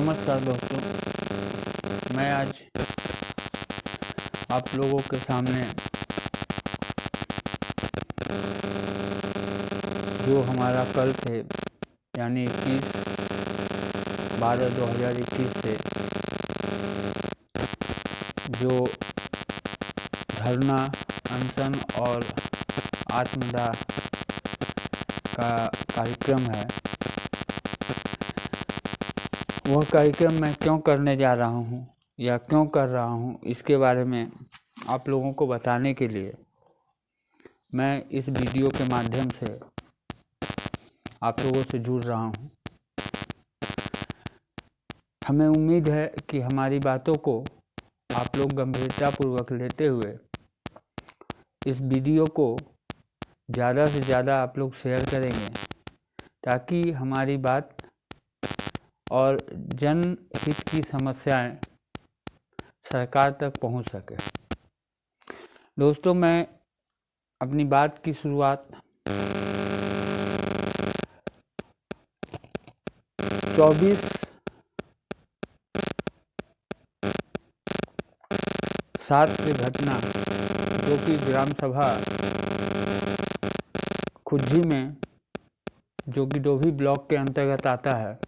नमस्कार दोस्तों, मैं आज आप लोगों के सामने जो हमारा कल से यानी 21/12/2021 से जो धरना, अनशन और आत्मदाह का कार्यक्रम है, वह कार्यक्रम मैं क्यों करने जा रहा हूँ या क्यों कर रहा हूँ, इसके बारे में आप लोगों को बताने के लिए मैं इस वीडियो के माध्यम से आप लोगों से जुड़ रहा हूँ। हमें उम्मीद है कि हमारी बातों को आप लोग गंभीरतापूर्वक लेते हुए इस वीडियो को ज़्यादा से ज़्यादा आप लोग शेयर करेंगे, ताकि हमारी बात और जनहित की समस्याएं सरकार तक पहुंच सके। दोस्तों, मैं अपनी बात की शुरुआत 24/7 की घटना, जो कि ग्राम सभा खुज्जी में, जो कि डोभी ब्लॉक के अंतर्गत आता है,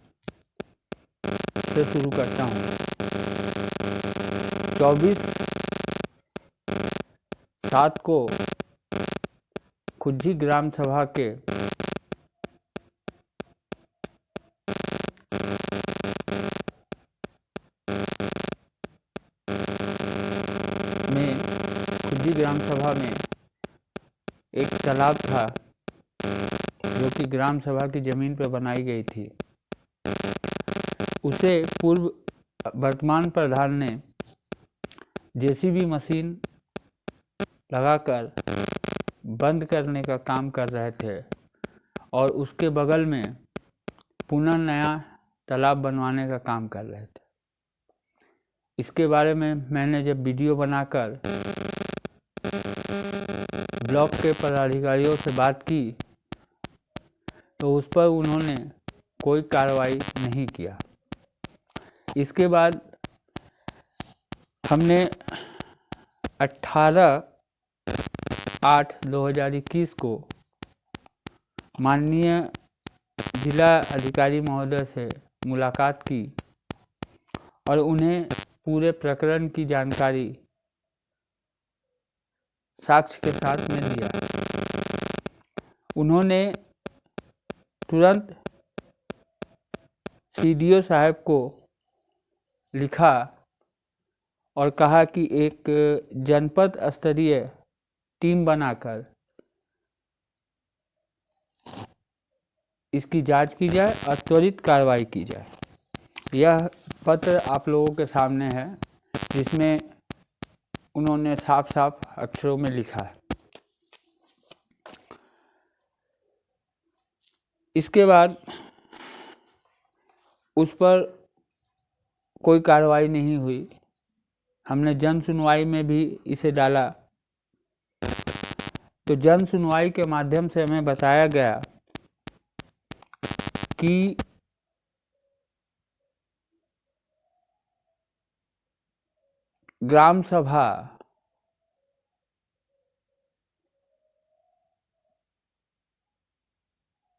से शुरू करता हूँ। 24/7 को खुज्जी ग्राम सभा के खुज्जी ग्राम सभा में एक तालाब था, जो कि ग्राम सभा की ज़मीन पर बनाई गई थी। उसे पूर्व वर्तमान प्रधान ने जेसीबी मशीन लगाकर बंद करने का काम कर रहे थे और उसके बगल में पुनः नया तालाब बनवाने का काम कर रहे थे। इसके बारे में मैंने जब वीडियो बनाकर ब्लॉक के पदाधिकारियों से बात की तो उस पर उन्होंने कोई कार्रवाई नहीं किया। इसके बाद हमने 18/8/2021 को माननीय जिला अधिकारी महोदय से मुलाकात की और उन्हें पूरे प्रकरण की जानकारी साक्ष्य के साथ में दिया। उन्होंने तुरंत सीडीओ साहब को लिखा और कहा कि एक जनपद स्तरीय टीम बनाकर इसकी जांच की जाए और त्वरित कार्रवाई की जाए। यह पत्र आप लोगों के सामने है, जिसमें उन्होंने साफ साफ अक्षरों में लिखा है। इसके बाद उस पर कोई कार्रवाई नहीं हुई। हमने जन सुनवाई में भी इसे डाला, तो जन सुनवाई के माध्यम से हमें बताया गया कि ग्राम सभा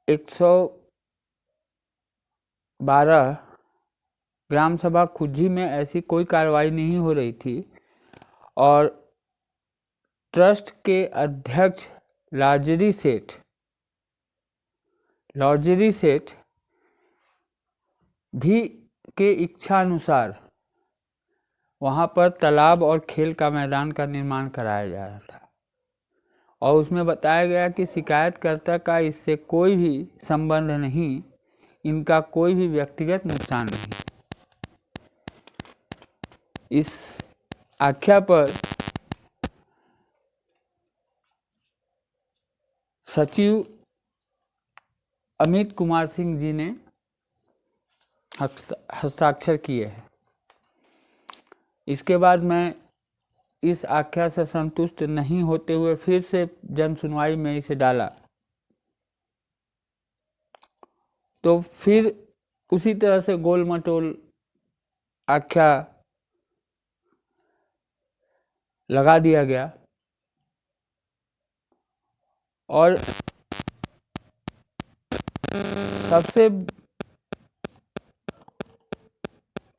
(112) ग्राम सभा खुज्जी में ऐसी कोई कार्रवाई नहीं हो रही थी और ट्रस्ट के अध्यक्ष लार्जरी सेठ भी के इच्छा अनुसार वहाँ पर तालाब और खेल का मैदान का निर्माण कराया जा रहा था और उसमें बताया गया कि शिकायतकर्ता का इससे कोई भी संबंध नहीं, इनका कोई भी व्यक्तिगत नुकसान नहीं। इस आख्या पर सचिव अमित कुमार सिंह जी ने हस्ताक्षर किए हैं। इसके बाद मैं इस आख्या से संतुष्ट नहीं होते हुए फिर से जन सुनवाई में इसे डाला, तो फिर उसी तरह से गोल मटोल आख्या लगा दिया गया और सबसे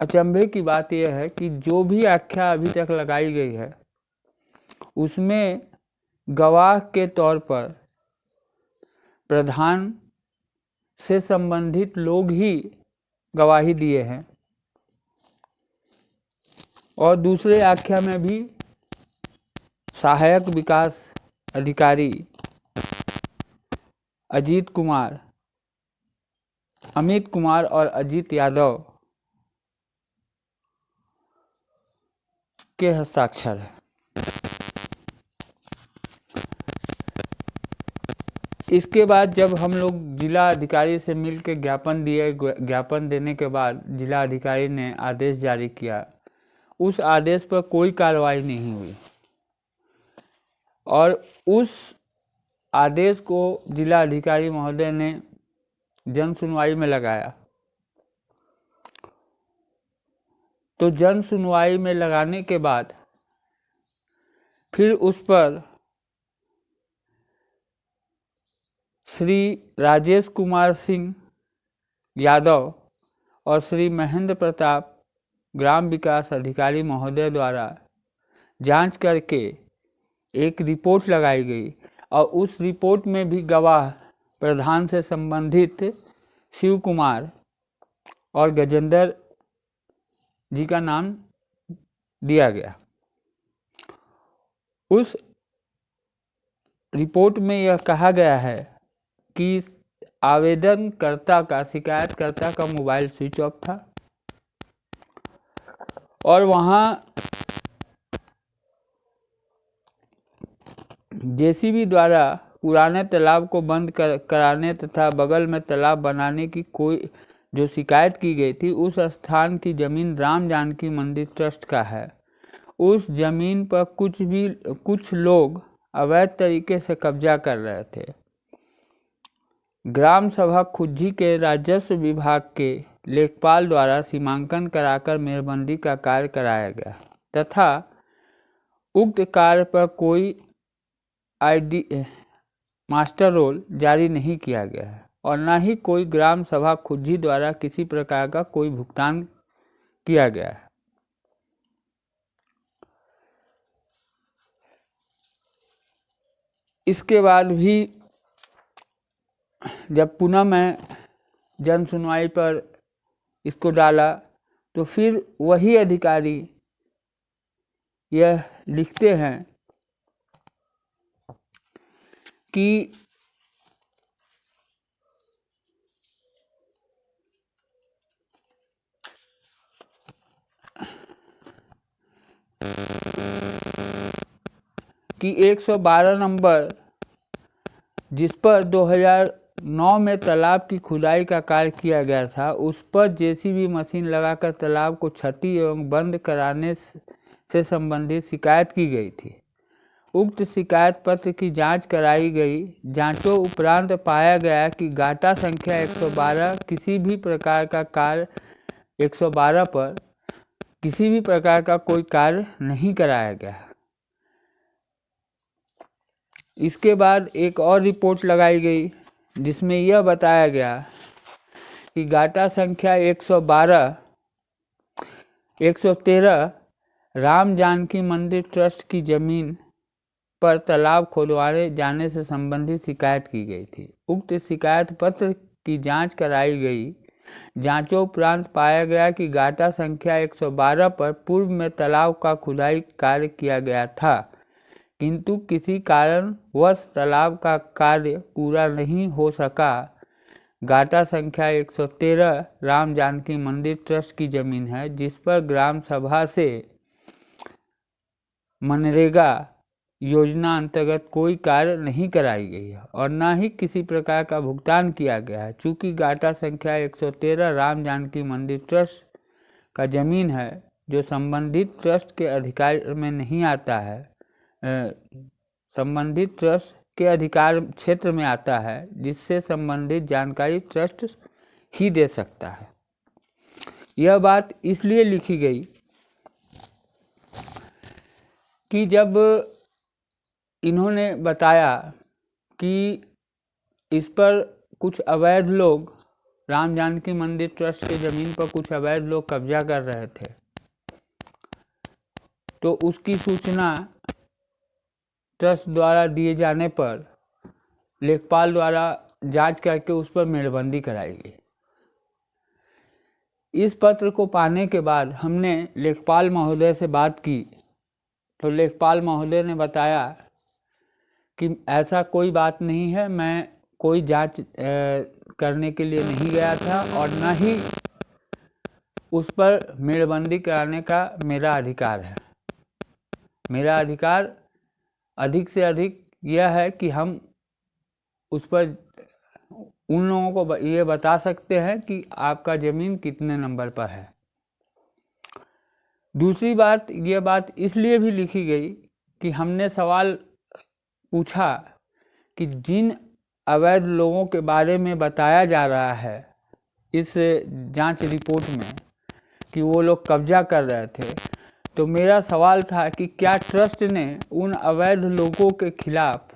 अचंभे की बात यह है कि जो भी आख्या अभी तक लगाई गई है उसमें गवाह के तौर पर प्रधान से संबंधित लोग ही गवाही दिए हैं और दूसरे आख्या में भी सहायक विकास अधिकारी अजीत कुमार, अमित कुमार और अजीत यादव के हस्ताक्षर है। इसके बाद जब हम लोग जिला अधिकारी से मिलकर ज्ञापन देने के बाद जिला अधिकारी ने आदेश जारी किया, उस आदेश पर कोई कार्रवाई नहीं हुई और उस आदेश को जिला अधिकारी महोदय ने जन सुनवाई में लगाया। तो जन सुनवाई में लगाने के बाद फिर उस पर श्री राजेश कुमार सिंह यादव और श्री महेंद्र प्रताप ग्राम विकास अधिकारी महोदय द्वारा जांच करके एक रिपोर्ट लगाई गई और उस रिपोर्ट में भी गवाह प्रधान से संबंधित शिव कुमार और गजेंद्र जी का नाम दिया गया। उस रिपोर्ट में यह कहा गया है कि आवेदनकर्ता का शिकायतकर्ता का मोबाइल स्विच ऑफ था और वहाँ जेसीबी द्वारा पुराने तालाब को बंद कराने तथा बगल में तालाब बनाने की कोई जो शिकायत की गई थी, उस स्थान की जमीन राम जानकी मंदिर ट्रस्ट का है। उस जमीन पर कुछ लोग अवैध तरीके से कब्जा कर रहे थे। ग्राम सभा खुज्जी के राजस्व विभाग के लेखपाल द्वारा सीमांकन कराकर मेहरबंदी का कार्य कराया गया तथा उक्त कार्य पर कोई मास्टर रोल जारी नहीं किया गया है और न ही कोई ग्राम सभा खुज्जी द्वारा किसी प्रकार का कोई भुगतान किया गया है। इसके बाद भी जब पुनः मैं जन सुनवाई पर इसको डाला तो फिर वही अधिकारी यह लिखते हैं कि कि 112 नंबर जिस पर 2009 में तालाब की खुदाई का कार्य किया गया था, उस पर जेसीबी मशीन लगाकर तालाब को क्षति एवं बंद कराने से संबंधित शिकायत की गई थी। उक्त शिकायत पत्र की जांच कराई गई। जांचों उपरांत पाया गया कि गाटा संख्या 112 किसी भी प्रकार का कार्य 112 पर किसी भी प्रकार का कोई कार्य नहीं कराया गया। इसके बाद एक और रिपोर्ट लगाई गई जिसमें यह बताया गया कि गाटा संख्या 113 राम जानकी मंदिर ट्रस्ट की जमीन पर तालाब खोदवाए जाने से संबंधित शिकायत की गई थी। उक्त शिकायत पत्र की जांच कराई गई। जांचों उपरांत पाया गया कि गाटा संख्या 112 पर पूर्व में तालाब का खुदाई कार्य किया गया था, किंतु किसी कारणवश तालाब का कार्य पूरा नहीं हो सका। गाटा संख्या 113 राम जानकी मंदिर ट्रस्ट की जमीन है, जिस पर ग्राम सभा से मनरेगा योजना अंतर्गत कोई कार्य नहीं कराई गई है और न ही किसी प्रकार का भुगतान किया गया है। चूँकि गाटा संख्या 113 राम जानकी मंदिर ट्रस्ट का जमीन है जो संबंधित ट्रस्ट के अधिकार में नहीं आता है, संबंधित ट्रस्ट के अधिकार क्षेत्र में आता है, जिससे संबंधित जानकारी ट्रस्ट ही दे सकता है। यह बात इसलिए लिखी गई कि जब इन्होंने बताया कि इस पर कुछ अवैध लोग, राम जानकी मंदिर ट्रस्ट के ज़मीन पर कुछ अवैध लोग कब्जा कर रहे थे, तो उसकी सूचना ट्रस्ट द्वारा दिए जाने पर लेखपाल द्वारा जांच करके उस पर मेड़बंदी कराई गई। इस पत्र को पाने के बाद हमने लेखपाल महोदय से बात की, तो लेखपाल महोदय ने बताया कि ऐसा कोई बात नहीं है, मैं कोई जांच करने के लिए नहीं गया था और न ही उस पर मेड़बंदी कराने का मेरा अधिकार है। मेरा अधिकार अधिक से अधिक यह है कि हम उस पर उन लोगों को ये बता सकते हैं कि आपका ज़मीन कितने नंबर पर है। दूसरी बात, यह बात इसलिए भी लिखी गई कि हमने सवाल पूछा कि जिन अवैध लोगों के बारे में बताया जा रहा है इस जांच रिपोर्ट में कि वो लोग कब्जा कर रहे थे, तो मेरा सवाल था कि क्या ट्रस्ट ने उन अवैध लोगों के खिलाफ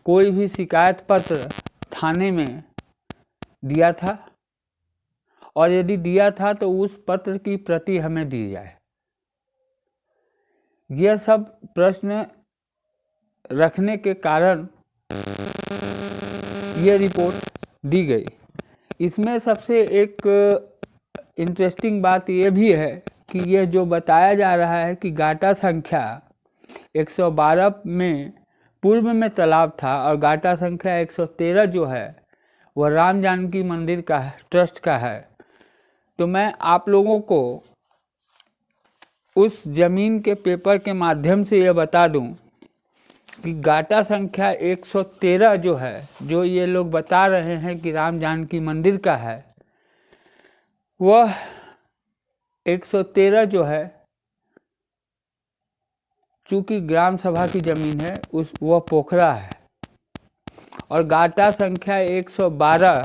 कोई भी शिकायत पत्र थाने में दिया था, और यदि दिया था तो उस पत्र की प्रति हमें दी जाए। यह सब प्रश्न रखने के कारण यह रिपोर्ट दी गई। इसमें सबसे एक इंटरेस्टिंग बात यह भी है कि यह जो बताया जा रहा है कि गाटा संख्या 112 में पूर्व में तालाब था और गाटा संख्या 113 जो है वह राम जानकी मंदिर का ट्रस्ट का है, तो मैं आप लोगों को उस ज़मीन के पेपर के माध्यम से यह बता दूं कि गाटा संख्या 113 जो है, जो ये लोग बता रहे हैं कि राम जानकी मंदिर का है, वह 113 जो है चूँकि ग्राम सभा की ज़मीन है वह पोखरा है, और गाटा संख्या 112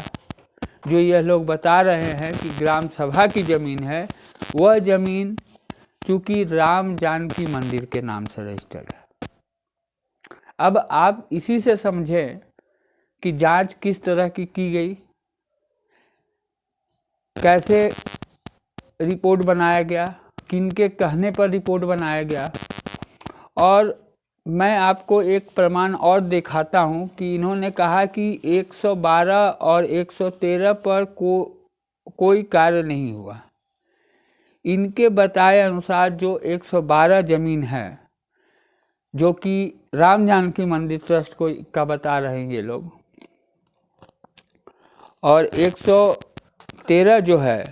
जो यह लोग बता रहे हैं कि ग्राम सभा की ज़मीन है, वह ज़मीन चूँकि राम जानकी मंदिर के नाम से रजिस्टर्ड है। अब आप इसी से समझें कि जांच किस तरह की गई, कैसे रिपोर्ट बनाया गया, किनके कहने पर रिपोर्ट बनाया गया। और मैं आपको एक प्रमाण और दिखाता हूं कि इन्होंने कहा कि 112 और 113 पर कोई कार्य नहीं हुआ। इनके बताए अनुसार जो 112 ज़मीन है, जो कि राम जानकी मंदिर ट्रस्ट का बता रहे हैं ये लोग, और 113 जो है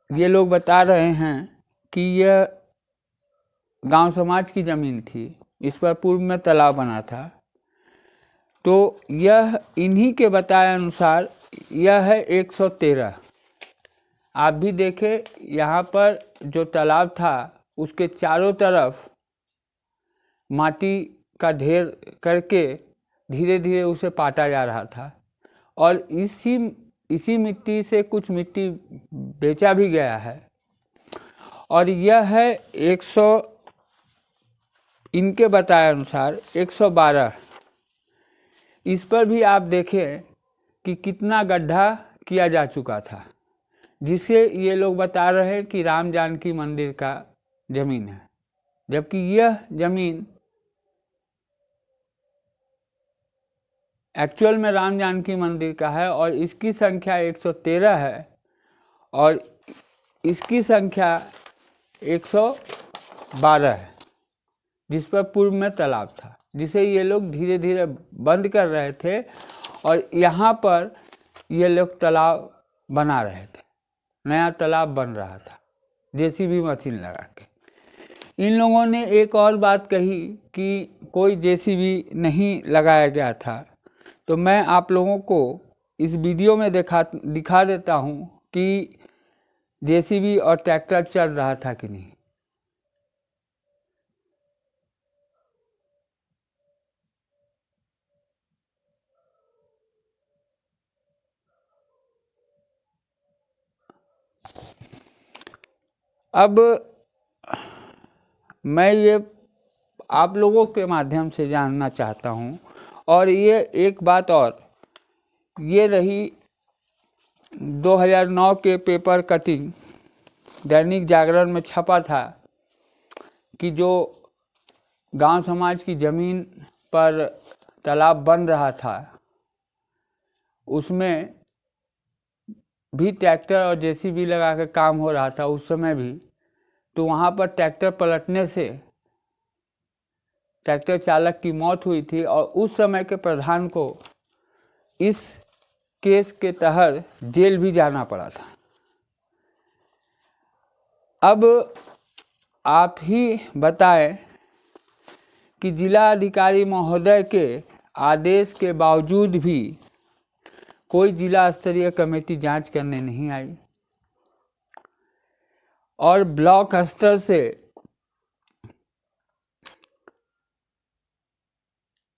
ये लोग बता रहे हैं कि यह गांव समाज की ज़मीन थी, इस पर पूर्व में तालाब बना था। तो यह इन्हीं के बताए अनुसार यह है 113। आप भी देखें, यहाँ पर जो तालाब था उसके चारों तरफ माटी का ढेर करके धीरे धीरे उसे पाटा जा रहा था, और इसी मिट्टी से कुछ मिट्टी बेचा भी गया है। और यह है 100, इनके बताए अनुसार 112। इस पर भी आप देखें कि कितना गड्ढा किया जा चुका था, जिसे ये लोग बता रहे हैं कि राम जानकी मंदिर का ज़मीन है, जबकि यह ज़मीन एक्चुअल में राम जानकी मंदिर का है, और इसकी संख्या 113 है और इसकी संख्या 112 है, जिस पर पूर्व में तालाब था, जिसे ये लोग धीरे धीरे बंद कर रहे थे, और यहाँ पर ये लोग तालाब बना रहे थे, नया तालाब बन रहा था जेसीबी मशीन लगा के। इन लोगों ने एक और बात कही कि कोई जेसीबी नहीं लगाया गया था, तो मैं आप लोगों को इस वीडियो में दिखा देता हूँ कि जेसीबी और ट्रैक्टर चल रहा था कि नहीं। अब मैं ये आप लोगों के माध्यम से जानना चाहता हूँ, और ये एक बात और, ये रही 2009 के पेपर कटिंग, दैनिक जागरण में छपा था कि जो गांव समाज की ज़मीन पर तालाब बन रहा था उसमें भी ट्रैक्टर और जेसीबी लगा के काम हो रहा था उस समय भी। तो वहाँ पर ट्रैक्टर पलटने से ट्रैक्टर चालक की मौत हुई थी और उस समय के प्रधान को इस केस के तहत जेल भी जाना पड़ा था। अब आप ही बताएं कि जिला अधिकारी महोदय के आदेश के बावजूद भी कोई जिला स्तरीय कमेटी जांच करने नहीं आई, और ब्लॉक स्तर से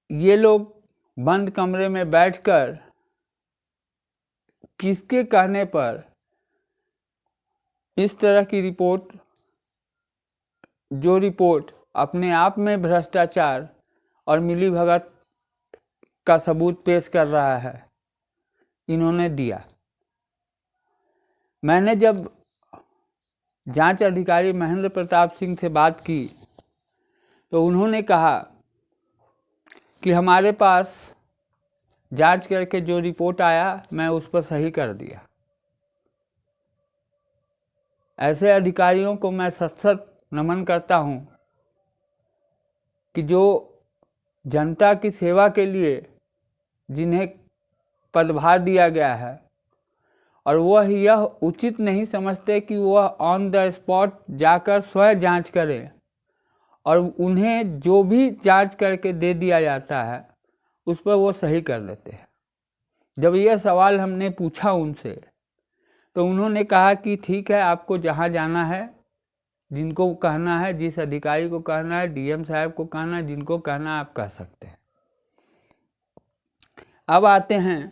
ये लोग बंद कमरे में बैठकर किसके कहने पर इस तरह की रिपोर्ट, जो रिपोर्ट अपने आप में भ्रष्टाचार और मिलीभगत का सबूत पेश कर रहा है, इन्होंने दिया। मैंने जब जांच अधिकारी महेंद्र प्रताप सिंह से बात की तो उन्होंने कहा कि हमारे पास जांच करके जो रिपोर्ट आया मैं उस पर सही कर दिया। ऐसे अधिकारियों को मैं सत नमन करता हूं कि जो जनता की सेवा के लिए जिन्हें पदभार दिया गया है और वह यह उचित नहीं समझते कि वह ऑन द स्पॉट जाकर स्वयं जांच करें, और उन्हें जो भी जांच करके दे दिया जाता है उस पर वो सही कर देते हैं। जब यह सवाल हमने पूछा उनसे तो उन्होंने कहा कि ठीक है, आपको जहाँ जाना है, जिनको कहना है, जिस अधिकारी को कहना है, डीएम साहब को कहना है, जिनको कहना है आप कह सकते हैं। अब आते हैं,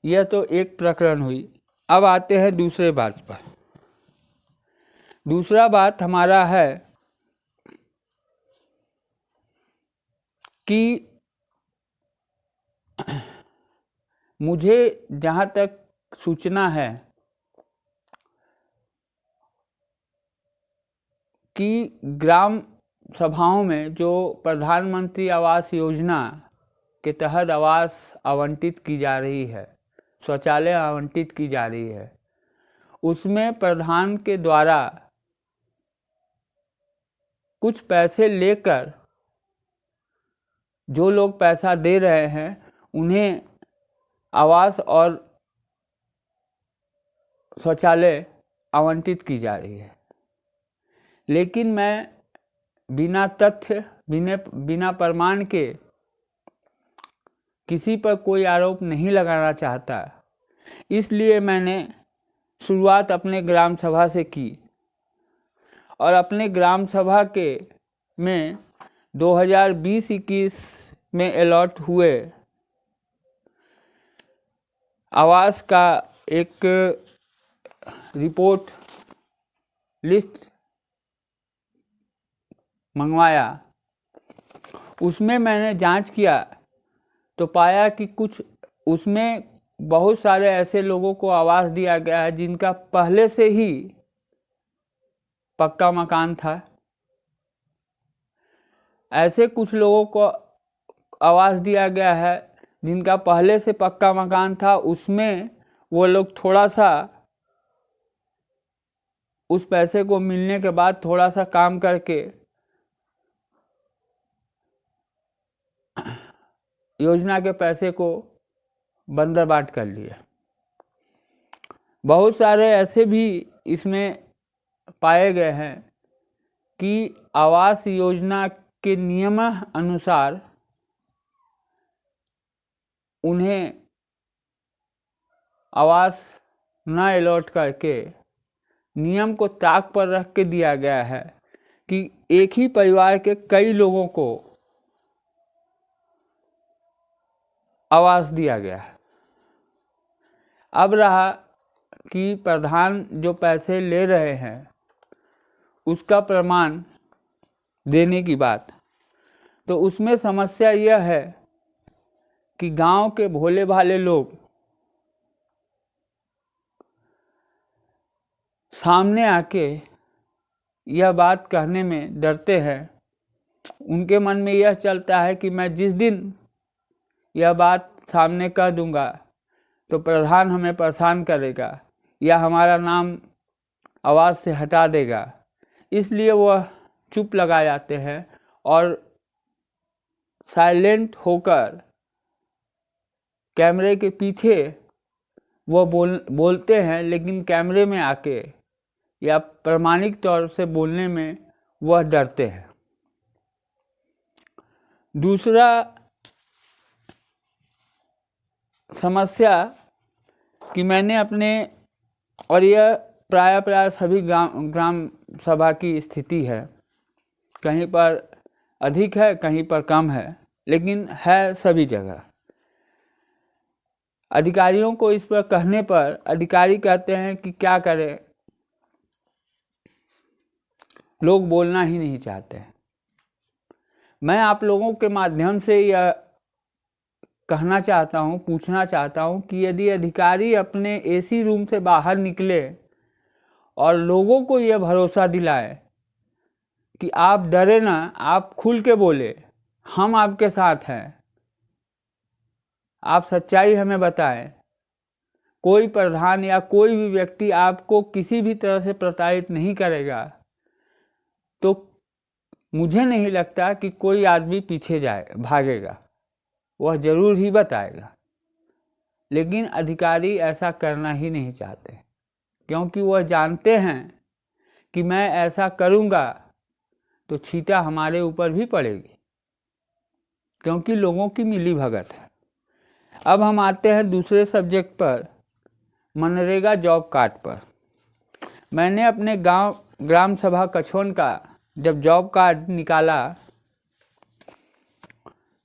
यह तो एक प्रकरण हुई, अब आते हैं दूसरे बात पर। दूसरा बात हमारा है कि मुझे जहाँ तक सूचना है कि ग्राम सभाओं में जो प्रधानमंत्री आवास योजना के तहत आवास आवंटित की जा रही है, शौचालय आवंटित की जा रही है, उसमें प्रधान के द्वारा कुछ पैसे लेकर जो लोग पैसा दे रहे हैं उन्हें आवास और शौचालय आवंटित की जा रही है। लेकिन मैं बिना तथ्य, बिना प्रमाण के किसी पर कोई आरोप नहीं लगाना चाहता, इसलिए मैंने शुरुआत अपने ग्राम सभा से की, और अपने ग्राम सभा के में 2020-21 में अलॉट हुए आवास का एक रिपोर्ट लिस्ट मंगवाया। उसमें मैंने जांच किया तो पाया कि कुछ उसमें बहुत सारे ऐसे लोगों को आवास दिया गया है जिनका पहले से ही पक्का मकान था। ऐसे कुछ लोगों को आवास दिया गया है जिनका पहले से पक्का मकान था, उसमें वो लोग थोड़ा सा उस पैसे को मिलने के बाद थोड़ा सा काम करके योजना के पैसे को बंदरबाट कर लिए। बहुत सारे ऐसे भी इसमें पाए गए हैं कि आवास योजना के नियम अनुसार उन्हें आवास न अलॉट करके नियम को ताक पर रख के दिया गया है कि एक ही परिवार के कई लोगों को आवास दिया गया है। अब रहा कि प्रधान जो पैसे ले रहे हैं उसका प्रमाण देने की बात, तो उसमें समस्या यह है कि गांव के भोले भाले लोग सामने आके यह बात कहने में डरते हैं। उनके मन में यह चलता है कि मैं जिस दिन यह बात सामने कह दूंगा तो प्रधान हमें परेशान करेगा या हमारा नाम आवाज़ से हटा देगा, इसलिए वह चुप लगा जाते हैं और साइलेंट होकर कैमरे के पीछे वो बोलते हैं, लेकिन कैमरे में आके या प्रामाणिक तौर से बोलने में वह डरते हैं। दूसरा समस्या कि मैंने अपने, और यह प्राय सभी ग्राम सभा की स्थिति है, कहीं पर अधिक है कहीं पर कम है, लेकिन है सभी जगह। अधिकारियों को इस पर कहने पर अधिकारी कहते हैं कि क्या करें, लोग बोलना ही नहीं चाहते। मैं आप लोगों के माध्यम से यह कहना चाहता हूँ, पूछना चाहता हूँ कि यदि अधिकारी अपने एसी रूम से बाहर निकले और लोगों को यह भरोसा दिलाए कि आप डरे ना, आप खुल के बोले, हम आपके साथ हैं, आप सच्चाई हमें बताएं, कोई प्रधान या कोई भी व्यक्ति आपको किसी भी तरह से प्रताड़ित नहीं करेगा, तो मुझे नहीं लगता कि कोई आदमी पीछे भागेगा, वह जरूर ही बताएगा। लेकिन अधिकारी ऐसा करना ही नहीं चाहते, क्योंकि वह जानते हैं कि मैं ऐसा करूँगा तो छींटा हमारे ऊपर भी पड़ेगी, क्योंकि लोगों की मिली भगत है। अब हम आते हैं दूसरे सब्जेक्ट पर, मनरेगा जॉब कार्ड पर। मैंने अपने ग्राम सभा कछोन का जब जॉब कार्ड निकाला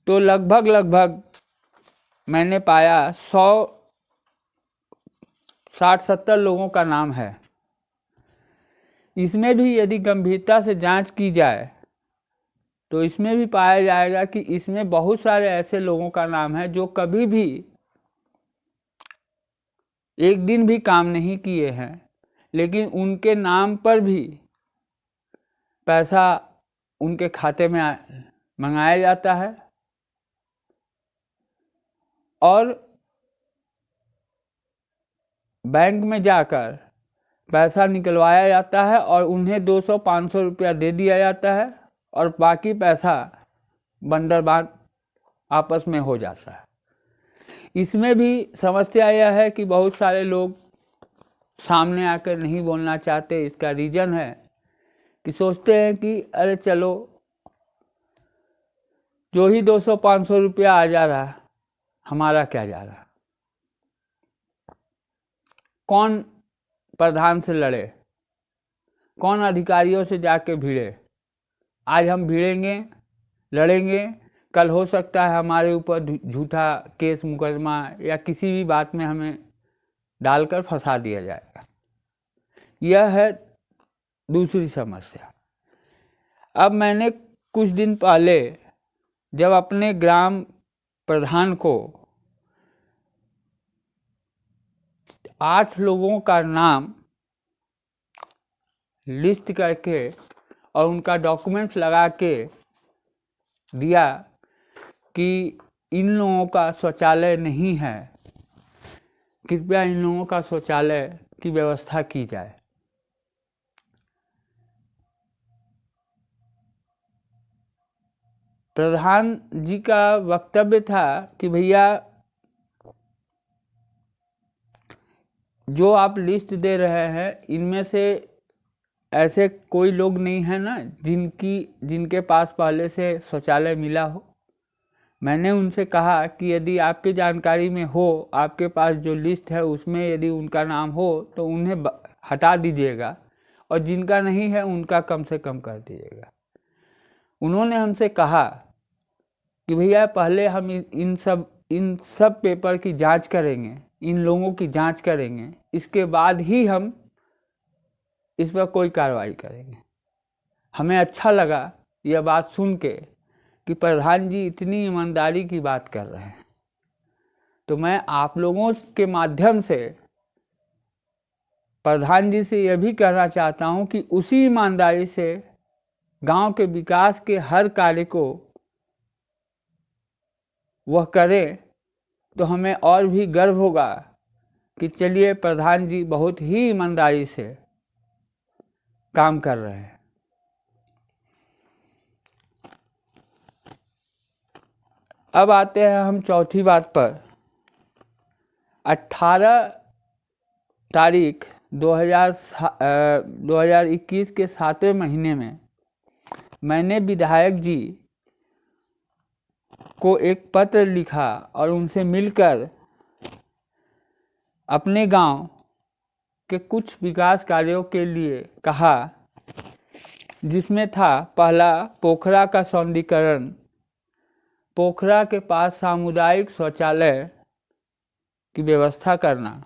तो लगभग मैंने पाया 60-70 लोगों का नाम है। इसमें भी यदि गंभीरता से जांच की जाए तो इसमें भी पाया जाएगा कि इसमें बहुत सारे ऐसे लोगों का नाम है जो कभी भी एक दिन भी काम नहीं किए हैं, लेकिन उनके नाम पर भी पैसा उनके खाते में मंगाया जाता है और बैंक में जाकर पैसा निकलवाया जाता है और उन्हें 200-500 रुपया दे दिया जाता है और बाकी पैसा बंदरबांट आपस में हो जाता है। इसमें भी समस्या यह है कि बहुत सारे लोग सामने आकर नहीं बोलना चाहते। इसका रीज़न है कि सोचते हैं कि अरे चलो, जो ही 200-500 रुपया आ जा रहा, हमारा क्या जा रहा, कौन प्रधान से लड़े, कौन अधिकारियों से जाके भिड़े। आज हम भिड़ेंगे, लड़ेंगे, कल हो सकता है हमारे ऊपर झूठा केस मुकदमा या किसी भी बात में हमें डालकर फंसा दिया जाएगा। यह है दूसरी समस्या। अब मैंने कुछ दिन पहले जब अपने ग्राम प्रधान को 8 लोगों का नाम लिस्ट करके और उनका डॉक्यूमेंट्स लगा के दिया कि इन लोगों का शौचालय नहीं है, कृपया इन लोगों का शौचालय की व्यवस्था की जाए। प्रधान जी का वक्तव्य था कि भैया जो आप लिस्ट दे रहे हैं इनमें से ऐसे कोई लोग नहीं है ना जिनके पास पहले से शौचालय मिला हो। मैंने उनसे कहा कि यदि आपकी जानकारी में हो, आपके पास जो लिस्ट है उसमें यदि उनका नाम हो तो उन्हें हटा दीजिएगा और जिनका नहीं है उनका कम से कम कर दीजिएगा। उन्होंने हमसे कहा कि भैया पहले हम इन सब पेपर की जांच करेंगे, इन लोगों की जांच करेंगे, इसके बाद ही हम इस पर कोई कार्रवाई करेंगे। हमें अच्छा लगा यह बात सुन के कि प्रधान जी इतनी ईमानदारी की बात कर रहे हैं। तो मैं आप लोगों के माध्यम से प्रधान जी से यह भी कहना चाहता हूं कि उसी ईमानदारी से गांव के विकास के हर कार्य को वह करें, तो हमें और भी गर्व होगा कि चलिए प्रधान जी बहुत ही ईमानदारी से काम कर रहे हैं। अब आते हैं हम चौथी बात पर। 18 तारीख 2021 के 7वें महीने में मैंने विधायक जी को एक पत्र लिखा और उनसे मिलकर अपने गांव के कुछ विकास कार्यों के लिए कहा, जिसमें था पहला पोखरा का सौंदर्यीकरण, पोखरा के पास सामुदायिक शौचालय की व्यवस्था करना,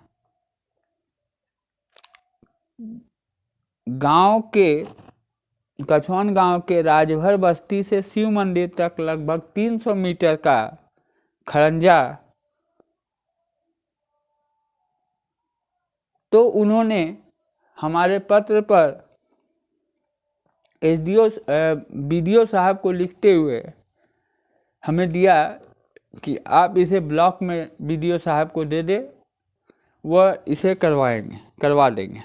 गांव के कछौन गांव के राजभर बस्ती से शिव मंदिर तक लगभग 300 मीटर का खरंजा। तो उन्होंने हमारे पत्र पर बीडीओ साहब को लिखते हुए हमें दिया कि आप इसे ब्लॉक में बीडीओ साहब को दे दे, वह इसे करवा देंगे।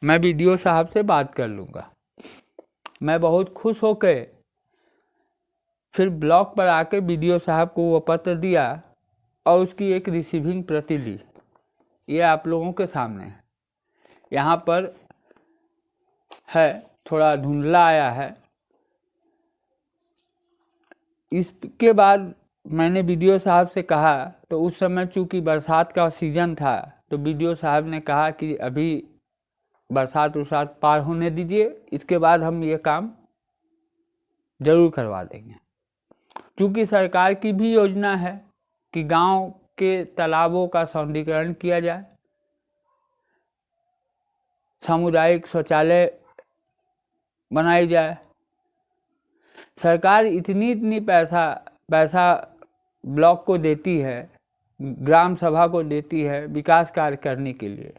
मैं बीडीओ साहब से बात कर लूँगा। मैं बहुत खुश होकर फिर ब्लॉक पर आके बीडीओ साहब को वो पत्र दिया और उसकी एक रिसीविंग प्रति ली। ये आप लोगों के सामने है। यहाँ पर है, थोड़ा धुंधला आया है। इसके बाद मैंने बीडीओ साहब से कहा, तो उस समय चूँकि बरसात का सीज़न था, तो बीडीओ साहब ने कहा कि अभी बरसात पार होने दीजिए, इसके बाद हम ये काम जरूर करवा देंगे। चूँकि सरकार की भी योजना है कि गांव के तालाबों का सौंदर्यीकरण किया जाए, सामुदायिक शौचालय बनाई जाए। सरकार इतनी पैसा ब्लॉक को देती है, ग्राम सभा को देती है विकास कार्य करने के लिए,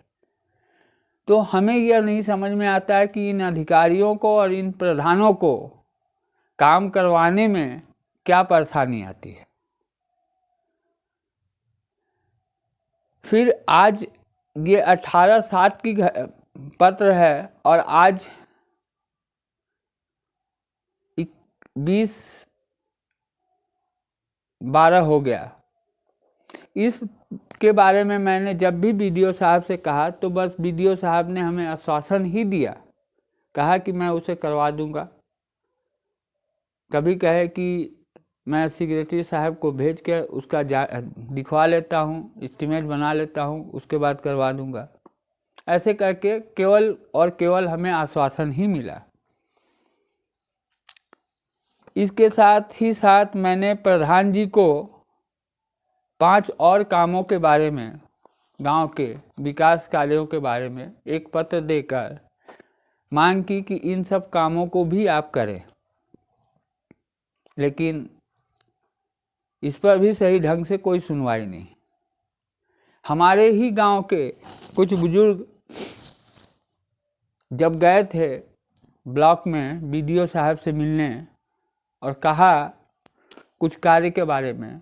तो हमें यह नहीं समझ में आता है कि इन अधिकारियों को और इन प्रधानों को काम करवाने में क्या परेशानी आती है। फिर आज ये 18/7 की पत्र है और आज 20/12 हो गया। इसके बारे में मैंने जब भी बीडीओ साहब से कहा, तो बस बीडीओ साहब ने हमें आश्वासन ही दिया, कहा कि मैं उसे करवा दूंगा। कभी कहे कि मैं सेक्रेटरी साहब को भेज कर उसका दिखवा लेता हूँ, एस्टीमेट बना लेता हूँ, उसके बाद करवा दूंगा। ऐसे करके केवल और केवल हमें आश्वासन ही मिला। इसके साथ ही साथ मैंने प्रधान जी को 5 और कामों के बारे में, गांव के विकास कार्यों के बारे में एक पत्र देकर मांग की कि इन सब कामों को भी आप करें। लेकिन इस पर भी सही ढंग से कोई सुनवाई नहीं। हमारे ही गांव के कुछ बुजुर्ग जब गए थे ब्लॉक में बीडीओ साहब से मिलने और कहा कुछ कार्य के बारे में,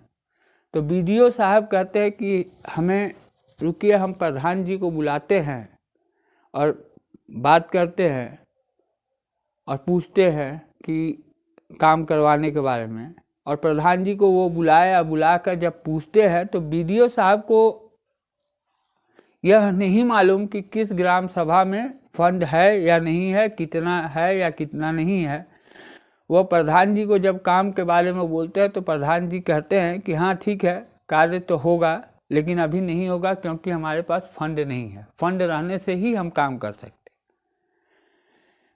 तो बीडीओ साहब कहते हैं कि हमें रुकिए, हम प्रधान जी को बुलाते हैं और बात करते हैं और पूछते हैं कि काम करवाने के बारे में। और प्रधान जी को वो बुलाकर जब पूछते हैं, तो बीडीओ साहब को यह नहीं मालूम कि किस ग्राम सभा में फंड है या नहीं है, कितना है या कितना नहीं है। वो प्रधान जी को जब काम के बारे में बोलते हैं, तो प्रधान जी कहते हैं कि हाँ ठीक है, कार्य तो होगा, लेकिन अभी नहीं होगा क्योंकि हमारे पास फंड नहीं है। फंड रहने से ही हम काम कर सकते।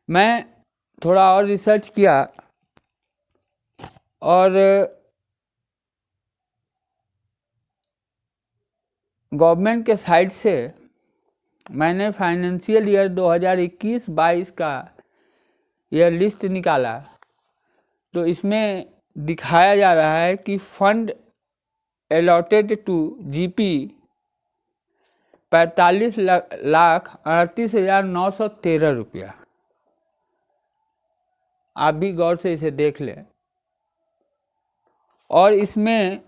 मैं थोड़ा और रिसर्च किया और गवर्नमेंट के साइड से मैंने फाइनेंशियल ईयर 2021-22 का यह लिस्ट निकाला तो इसमें दिखाया जा रहा है कि फंड अलॉटेड टू जीपी 45,38,913 रुपया। आप भी गौर से इसे देख लें। और इसमें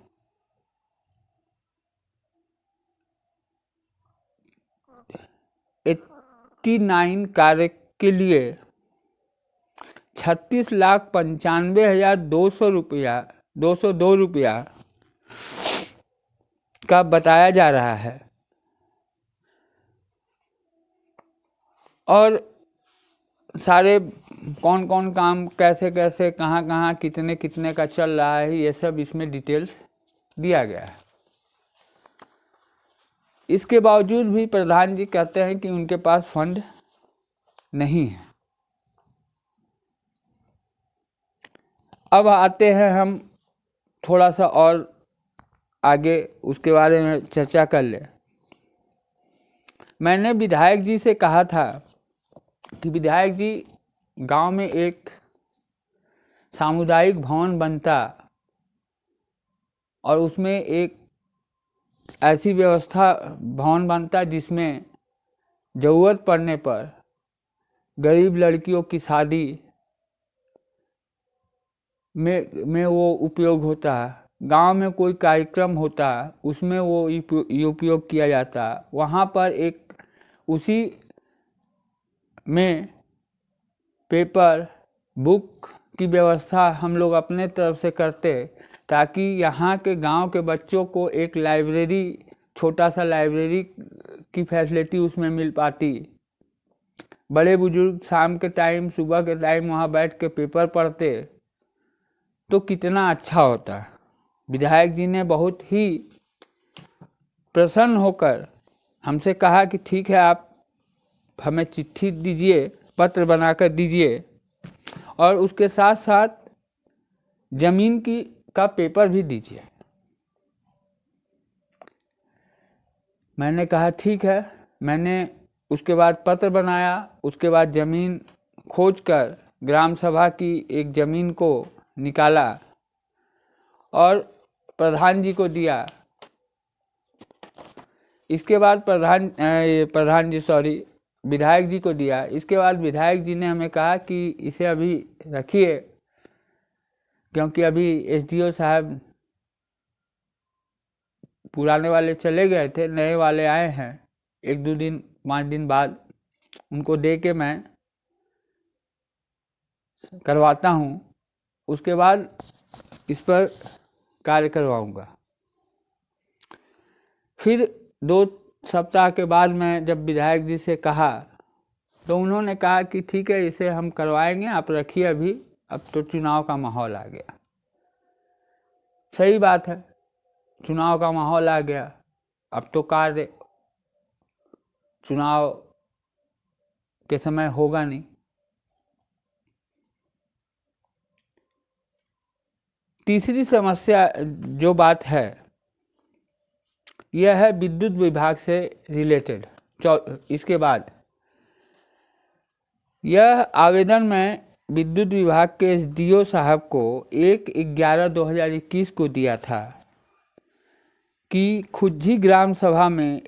89 कार्य के लिए 36,95,202 रुपया का बताया जा रहा है। और सारे कौन कौन काम कैसे कैसे कहाँ कहाँ कितने कितने का चल रहा है, ये सब इसमें डिटेल्स दिया गया है। इसके बावजूद भी प्रधान जी कहते हैं कि उनके पास फंड नहीं है। अब आते हैं हम थोड़ा सा और आगे उसके बारे में चर्चा कर ले। मैंने विधायक जी से कहा था कि विधायक जी, गांव में एक सामुदायिक भवन बनता और उसमें एक ऐसी व्यवस्था भवन बनता जिसमें ज़रूरत पड़ने पर गरीब लड़कियों की शादी में वो उपयोग होता है। गांव में कोई कार्यक्रम होता उसमें वो उपयोग किया जाता। वहाँ पर एक उसी में पेपर बुक की व्यवस्था हम लोग अपने तरफ से करते ताकि यहाँ के गांव के बच्चों को एक लाइब्रेरी, छोटा सा लाइब्रेरी की फैसिलिटी उसमें मिल पाती। बड़े बुजुर्ग शाम के टाइम सुबह के टाइम वहाँ बैठ के पेपर पढ़ते तो कितना अच्छा होता। विधायक जी ने बहुत ही प्रसन्न होकर हमसे कहा कि ठीक है, आप हमें चिट्ठी दीजिए, पत्र बनाकर दीजिए और उसके साथ साथ जमीन का पेपर भी दीजिए। मैंने कहा ठीक है। मैंने उसके बाद पत्र बनाया, उसके बाद ज़मीन खोजकर ग्राम सभा की एक ज़मीन को निकाला और प्रधान जी को दिया। इसके बाद विधायक जी को दिया। इसके बाद विधायक जी ने हमें कहा कि इसे अभी रखिए, क्योंकि अभी एसडीओ साहब पुराने वाले चले गए थे, नए वाले आए हैं। 1-2 दिन 5 दिन बाद उनको दे के मैं करवाता हूँ, उसके बाद इस पर कार्य करवाऊँगा। फिर 2 सप्ताह के बाद मैं जब विधायक जी से कहा तो उन्होंने कहा कि ठीक है, इसे हम करवाएंगे, आप रखिए अभी, अब तो चुनाव का माहौल आ गया। सही बात है, चुनाव का माहौल आ गया, अब तो कार्य चुनाव के समय होगा नहीं। तीसरी समस्या जो बात है यह है विद्युत विभाग से रिलेटेड। इसके बाद यह आवेदन में विद्युत विभाग के एसडीओ साहब को 1/11/2021 को दिया था कि खुज्जी ग्राम सभा में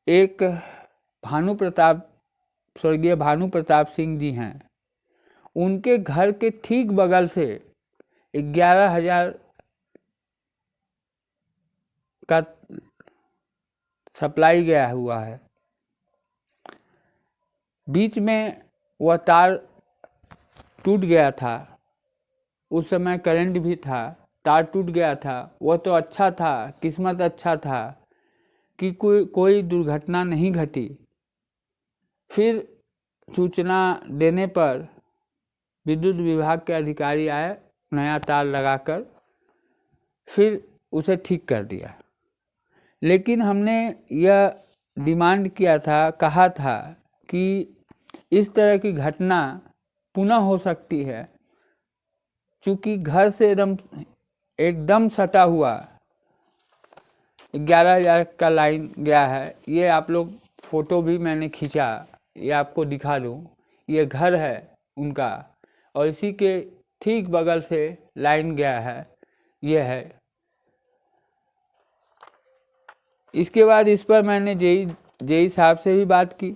एक स्वर्गीय भानु प्रताप सिंह जी हैं, उनके घर के ठीक बगल से 11,000 का सप्लाई गया हुआ है। बीच में वह तार टूट गया था, उस समय करंट भी था, तार टूट गया था। वह तो अच्छा था, किस्मत अच्छा था कि कोई दुर्घटना नहीं घटी। फिर सूचना देने पर विद्युत विभाग के अधिकारी आए, नया तार लगाकर फिर उसे ठीक कर दिया। लेकिन हमने यह डिमांड किया था, कहा था कि इस तरह की घटना पुनः हो सकती है, चूँकि घर से एकदम सटा हुआ 11,000 का लाइन गया है। ये आप लोग फोटो भी मैंने खींचा, ये आपको दिखा दूँ। ये घर है उनका, और इसी के ठीक बगल से लाइन गया है, ये है। इसके बाद इस पर मैंने जेई साहब से भी बात की।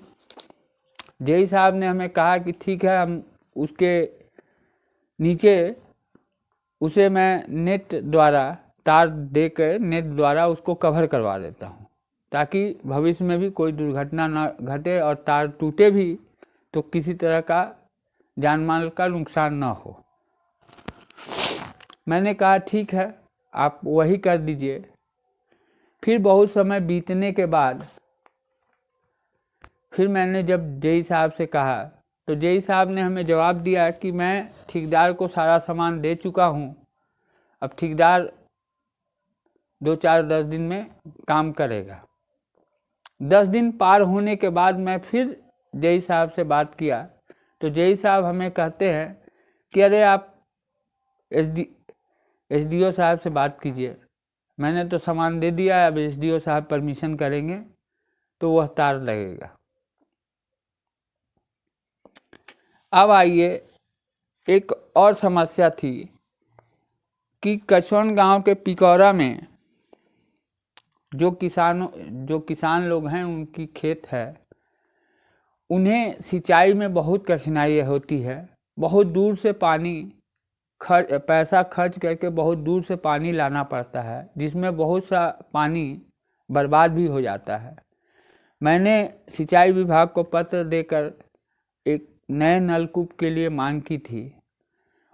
जेई साहब ने हमें कहा कि ठीक है, हम उसके नीचे उसे मैं नेट द्वारा, तार देकर नेट द्वारा उसको कवर करवा देता हूँ, ताकि भविष्य में भी कोई दुर्घटना न घटे और तार टूटे भी तो किसी तरह का जान माल का नुकसान न हो। मैंने कहा ठीक है, आप वही कर दीजिए। फिर बहुत समय बीतने के बाद फिर मैंने जब जेई साहब से कहा तो जेई साहब ने हमें जवाब दिया कि मैं ठेकेदार को सारा सामान दे चुका हूँ, अब ठेकेदार 2-4-10 दिन में काम करेगा। 10 दिन पार होने के बाद मैं फिर जेई साहब से बात किया तो जेई साहब हमें कहते हैं कि अरे आप एसडीओ साहब से बात कीजिए, मैंने तो सामान दे दिया है, अब एसडीओ साहब परमिशन करेंगे तो वह तार लगेगा। अब आइए, एक और समस्या थी कि कछवन गांव के पिकौरा में जो किसान लोग हैं, उनकी खेत है, उन्हें सिंचाई में बहुत कठिनाई होती है। बहुत दूर से पैसा खर्च करके बहुत दूर से पानी लाना पड़ता है, जिसमें बहुत सा पानी बर्बाद भी हो जाता है। मैंने सिंचाई विभाग को पत्र देकर एक नए नलकूप के लिए मांग की थी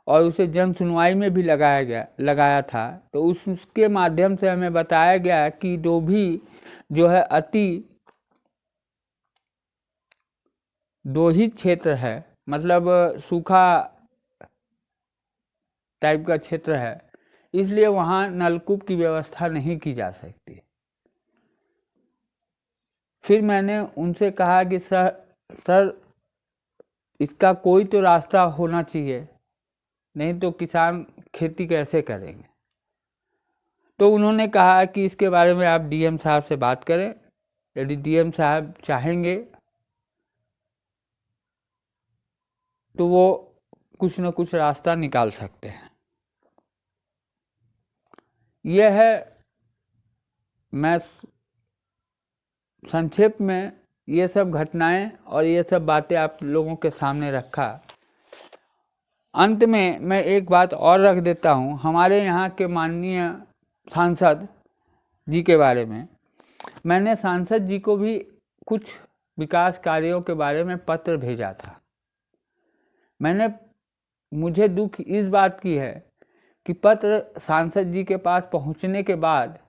और उसे जन सुनवाई में भी लगाया था। तो उसके माध्यम से हमें बताया गया कि जो है अति दोहित क्षेत्र है, मतलब सूखा टाइप का क्षेत्र है, इसलिए वहाँ नलकूप की व्यवस्था नहीं की जा सकती। फिर मैंने उनसे कहा कि सर इसका कोई तो रास्ता होना चाहिए, नहीं तो किसान खेती कैसे करेंगे। तो उन्होंने कहा कि इसके बारे में आप डीएम साहब से बात करें, यदि डीएम साहब चाहेंगे तो वो कुछ न कुछ रास्ता निकाल सकते हैं। यह है, मैं संक्षेप में ये सब घटनाएं और ये सब बातें आप लोगों के सामने रखा। अंत में मैं एक बात और रख देता हूँ हमारे यहाँ के माननीय सांसद जी के बारे में। मैंने सांसद जी को भी कुछ विकास कार्यों के बारे में पत्र भेजा था। मुझे दुख इस बात की है कि पत्र सांसद जी के पास पहुंचने के बाद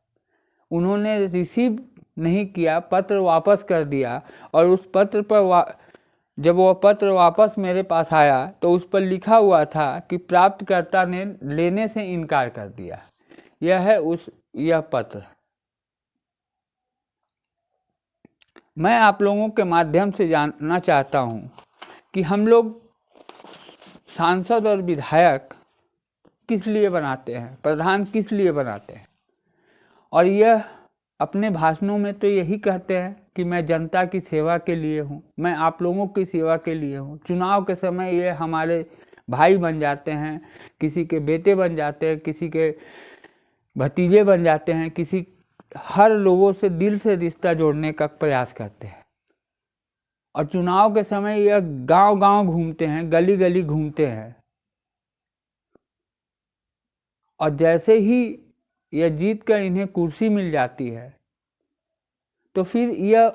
उन्होंने रिसीव नहीं किया, पत्र वापस कर दिया। और उस पत्र पर जब वह पत्र वापस मेरे पास आया तो उस पर लिखा हुआ था कि प्राप्तकर्ता ने लेने से इनकार कर दिया। यह है यह पत्र। मैं आप लोगों के माध्यम से जानना चाहता हूँ कि हम लोग सांसद और विधायक किस लिए बनाते हैं, प्रधान किस लिए बनाते हैं। और यह अपने भाषणों में तो यही कहते हैं कि मैं जनता की सेवा के लिए हूँ, मैं आप लोगों की सेवा के लिए हूँ। चुनाव के समय ये हमारे भाई बन जाते हैं, किसी के बेटे बन जाते हैं, किसी के भतीजे बन जाते हैं, हर लोगों से दिल से रिश्ता जोड़ने का प्रयास करते हैं। और चुनाव के समय यह गांव-गांव घूमते हैं, गली गली घूमते हैं, और जैसे ही यह जीत कर इन्हें कुर्सी मिल जाती है तो फिर यह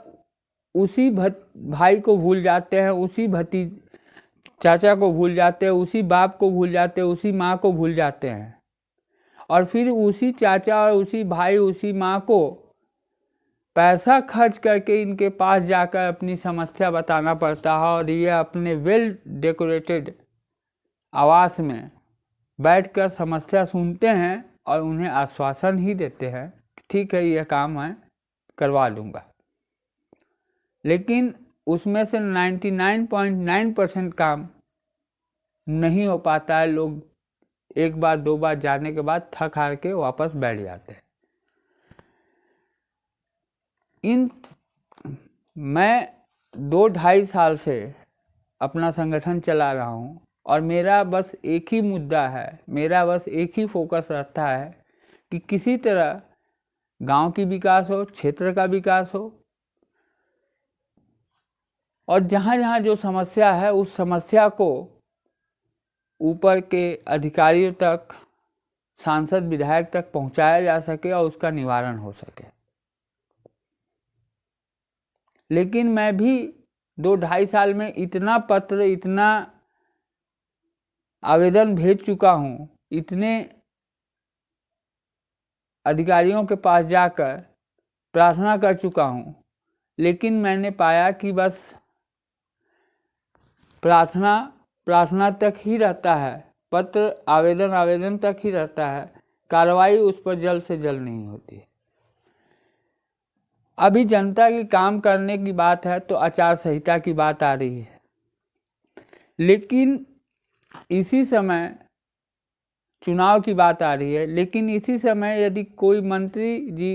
उसी भाई को भूल जाते हैं, उसी चाचा को भूल जाते हैं, उसी बाप को भूल जाते हैं, उसी माँ को भूल जाते हैं। और फिर उसी चाचा और उसी भाई, उसी माँ को पैसा खर्च करके इनके पास जाकर अपनी समस्या बताना पड़ता है। और ये अपने वेल डेकोरेटेड आवास में बैठकर समस्या सुनते हैं और उन्हें आश्वासन ही देते हैं कि ठीक है, यह काम मैं करवा लूँगा। लेकिन उसमें से 99.9% काम नहीं हो पाता है। लोग एक बार दो बार जाने के बाद थक हार के वापस बैठ जाते हैं। मैं 2-2.5 साल से अपना संगठन चला रहा हूँ और मेरा बस एक ही मुद्दा है, मेरा बस एक ही फोकस रहता है कि किसी तरह गांव की विकास हो, क्षेत्र का विकास हो, और जहाँ जहाँ जो समस्या है उस समस्या को ऊपर के अधिकारियों तक, सांसद विधायक तक पहुँचाया जा सके और उसका निवारण हो सके। लेकिन मैं भी 2-2.5 साल में इतना पत्र, इतना आवेदन भेज चुका हूँ, इतने अधिकारियों के पास जाकर प्रार्थना कर चुका हूँ, लेकिन मैंने पाया कि बस प्रार्थना तक ही रहता है, पत्र आवेदन तक ही रहता है, कार्रवाई उस पर जल्द से जल्द नहीं होती। अभी जनता की काम करने की बात है तो आचार संहिता की बात आ रही है, लेकिन इसी समय चुनाव की बात आ रही है, लेकिन इसी समय यदि कोई मंत्री जी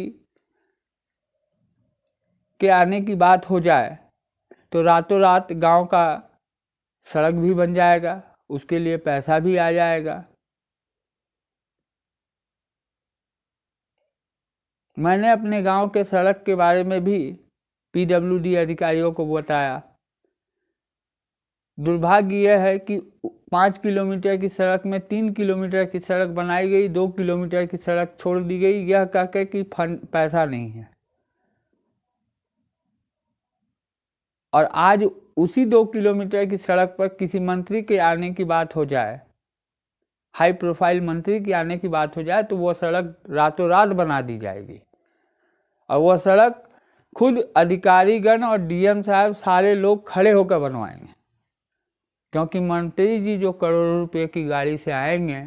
के आने की बात हो जाए तो रातों रात गांव का सड़क भी बन जाएगा, उसके लिए पैसा भी आ जाएगा। मैंने अपने गांव के सड़क के बारे में भी पीडब्ल्यूडी अधिकारियों को बताया। दुर्भाग्य यह है कि 5 किलोमीटर की सड़क में 3 किलोमीटर की सड़क बनाई गई, 2 किलोमीटर की सड़क छोड़ दी गई, यह कहकर कि पैसा नहीं है। और आज उसी 2 किलोमीटर की सड़क पर किसी मंत्री के आने की बात हो जाए, हाई प्रोफाइल मंत्री की आने की बात हो जाए, तो वह सड़क रातों रात बना दी जाएगी। और वह सड़क खुद अधिकारीगण और डीएम साहब सारे लोग खड़े होकर बनवाएंगे, क्योंकि मंत्री जी जो करोड़ों रुपए की गाड़ी से आएंगे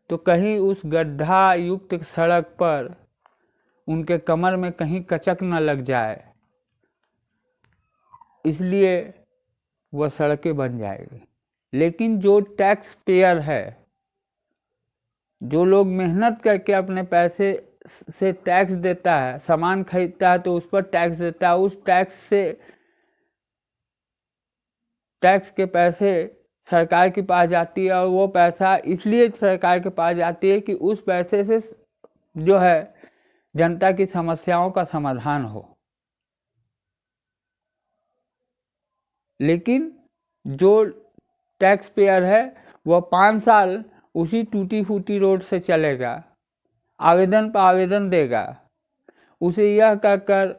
तो कहीं उस गड्ढा युक्त सड़क पर उनके कमर में कहीं कचक न लग जाए, इसलिए वह सड़कें बन जाएगी। लेकिन जो टैक्स पेयर है, जो लोग मेहनत करके अपने पैसे से टैक्स देता है, सामान खरीदता है तो उस पर टैक्स देता है, उस टैक्स के पैसे सरकार के पास जाती है, और वो पैसा इसलिए सरकार के पास जाती है कि उस पैसे से जो है जनता की समस्याओं का समाधान हो। लेकिन जो टैक्स पेयर है वह 5 साल उसी टूटी फूटी रोड से चलेगा, आवेदन पर आवेदन देगा, उसे यह कहकर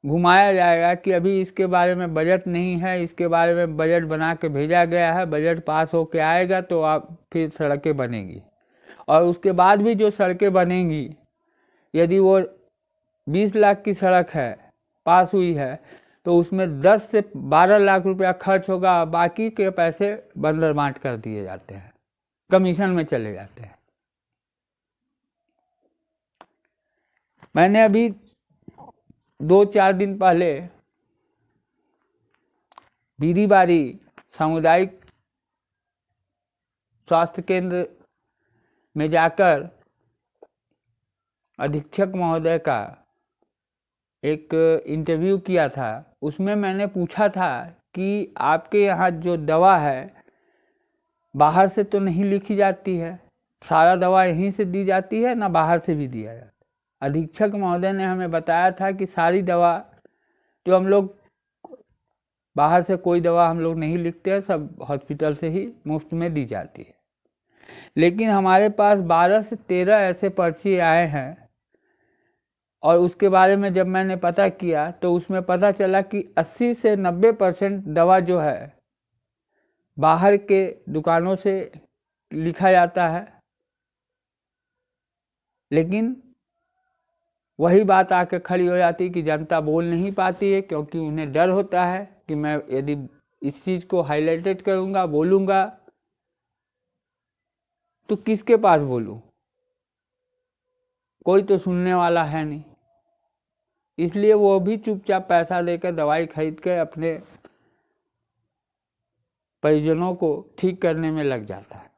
घुमाया जाएगा कि अभी इसके बारे में बजट नहीं है, इसके बारे में बजट बना के भेजा गया है, बजट पास होके आएगा तो आप फिर सड़कें बनेगी। और उसके बाद भी जो सड़कें बनेंगी, यदि वो 20 लाख की सड़क है, पास हुई है, तो उसमें 10 से 12 लाख रुपया खर्च होगा, बाकी के पैसे बंदर बांट कर दिए जाते हैं, कमीशन में चले जाते हैं। मैंने अभी 2-4 दिन पहले बीरीबारी सामुदायिक स्वास्थ्य केंद्र में जाकर अधीक्षक महोदय का एक इंटरव्यू किया था। उसमें मैंने पूछा था कि आपके यहाँ जो दवा है बाहर से तो नहीं लिखी जाती है, सारा दवा यहीं से दी जाती है ना बाहर से भी दिया जाता है? अधीक्षक महोदय ने हमें बताया था कि सारी दवा जो हम लोग बाहर से कोई दवा हम लोग नहीं लिखते हैं, सब हॉस्पिटल से ही मुफ्त में दी जाती है। लेकिन हमारे पास 12 से 13 ऐसे पर्ची आए हैं, और उसके बारे में जब मैंने पता किया तो उसमें पता चला कि 80 से 90% दवा जो है बाहर के दुकानों से लिखा जाता है। लेकिन वही बात आके खड़ी हो जाती कि जनता बोल नहीं पाती है, क्योंकि उन्हें डर होता है कि मैं यदि इस चीज़ को हाईलाइटेड करूँगा, बोलूँगा, तो किसके पास बोलूँ, कोई तो सुनने वाला है नहीं। इसलिए वो भी चुपचाप पैसा देकर दवाई खरीद कर अपने परिजनों को ठीक करने में लग जाता है।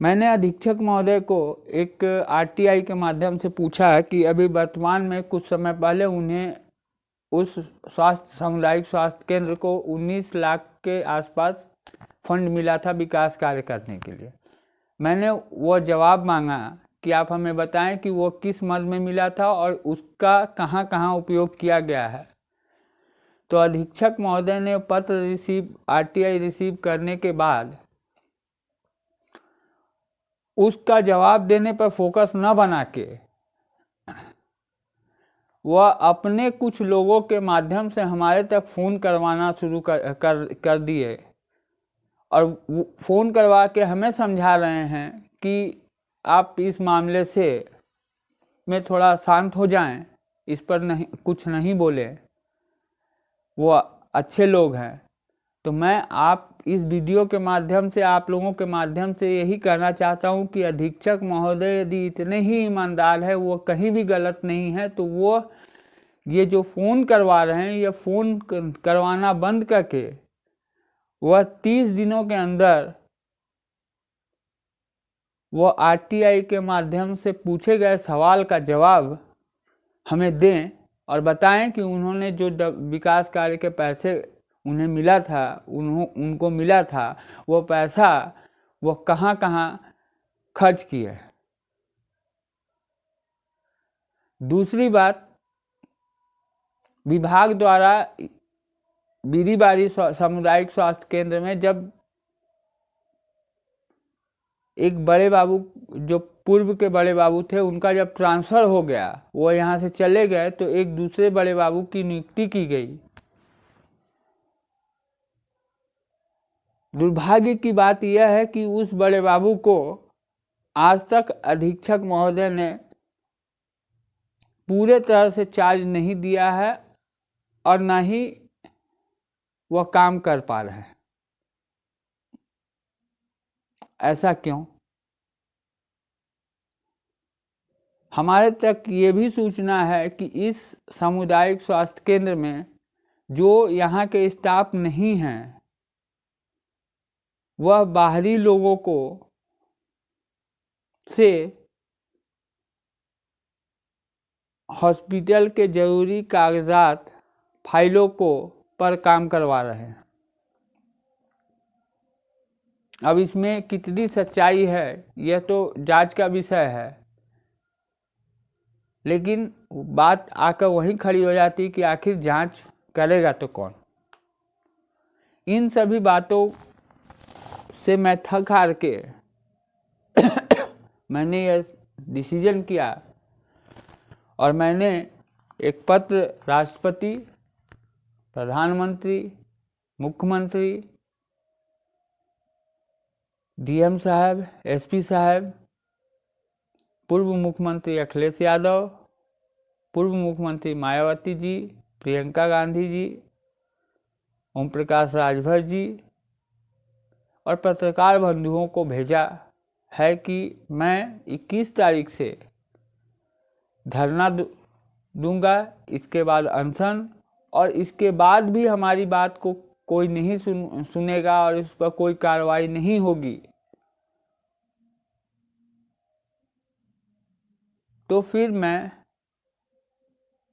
मैंने अधीक्षक महोदय को एक आरटीआई के माध्यम से पूछा कि अभी वर्तमान में कुछ समय पहले उन्हें उस सामुदायिक स्वास्थ्य केंद्र को 19 लाख के आसपास फंड मिला था विकास कार्य करने के लिए। मैंने वो जवाब मांगा कि आप हमें बताएं कि वो किस मद में मिला था और उसका कहाँ कहाँ उपयोग किया गया है। तो अधीक्षक महोदय ने पत्र आरटीआई रिसीव करने के बाद उसका जवाब देने पर फोकस न बना के वह अपने कुछ लोगों के माध्यम से हमारे तक फ़ोन करवाना शुरू कर दिए और फ़ोन करवा के हमें समझा रहे हैं कि आप इस मामले से में थोड़ा शांत हो जाएं, इस पर कुछ नहीं बोले, वो अच्छे लोग हैं। तो मैं आप इस वीडियो के माध्यम से आप लोगों के माध्यम से यही कहना चाहता हूं कि अधीक्षक महोदय यदि इतने ही ईमानदार है, वो कहीं भी गलत नहीं है, तो वो ये जो फ़ोन करवा रहे हैं, ये फ़ोन करवाना बंद करके वह 30 दिनों के अंदर वो आरटीआई के माध्यम से पूछे गए सवाल का जवाब हमें दें और बताएं कि उन्होंने जो विकास कार्य के पैसे उन्हें मिला था, उनको मिला था, वो पैसा वो कहाँ कहाँ खर्च किए। दूसरी बात, विभाग द्वारा बीरीबारी सामुदायिक स्वास्थ्य केंद्र में जब एक बड़े बाबू, जो पूर्व के बड़े बाबू थे, उनका जब ट्रांसफ़र हो गया, वो यहाँ से चले गए, तो एक दूसरे बड़े बाबू की नियुक्ति की गई। दुर्भाग्य की बात यह है कि उस बड़े बाबू को आज तक अधीक्षक महोदय ने पूरे तरह से चार्ज नहीं दिया है और ना ही वह काम कर पा रहे हैं। ऐसा क्यों? हमारे तक ये भी सूचना है कि इस सामुदायिक स्वास्थ्य केंद्र में जो यहाँ के स्टाफ नहीं हैं, वह बाहरी लोगों को से हॉस्पिटल के जरूरी कागजात, फाइलों को पर काम करवा रहे हैं। अब इसमें कितनी सच्चाई है, यह तो जांच का विषय है, लेकिन बात आकर वहीं खड़ी हो जाती कि आखिर जांच करेगा तो कौन। इन सभी बातों से मैं थक हार के मैंने यह डिसीजन किया और मैंने एक पत्र राष्ट्रपति, प्रधानमंत्री, मुख्यमंत्री, डीएम साहब, एसपी साहब, पूर्व मुख्यमंत्री अखिलेश यादव, पूर्व मुख्यमंत्री मायावती जी, प्रियंका गांधी जी, ओम प्रकाश राजभर जी और पत्रकार बंधुओं को भेजा है कि मैं 21 तारीख से धरना दूंगा, इसके बाद अनशन, और इसके बाद भी हमारी बात को कोई नहीं सुनेगा और इस पर कोई कार्रवाई नहीं होगी, तो फिर मैं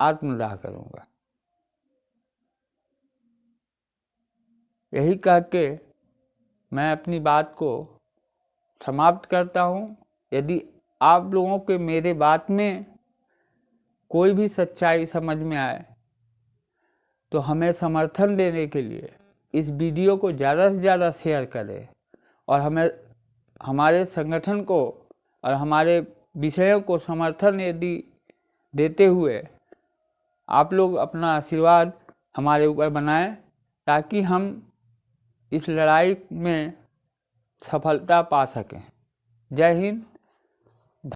आत्मदाह करूंगा। यही कह के मैं अपनी बात को समाप्त करता हूं। यदि आप लोगों के मेरे बात में कोई भी सच्चाई समझ में आए तो हमें समर्थन देने के लिए इस वीडियो को ज़्यादा से ज़्यादा शेयर करें और हमें हमारे संगठन को और हमारे विषयों को समर्थन यदि देते हुए आप लोग अपना आशीर्वाद हमारे ऊपर बनाएं, ताकि हम इस लड़ाई में सफलता पा सकें। जय हिंद,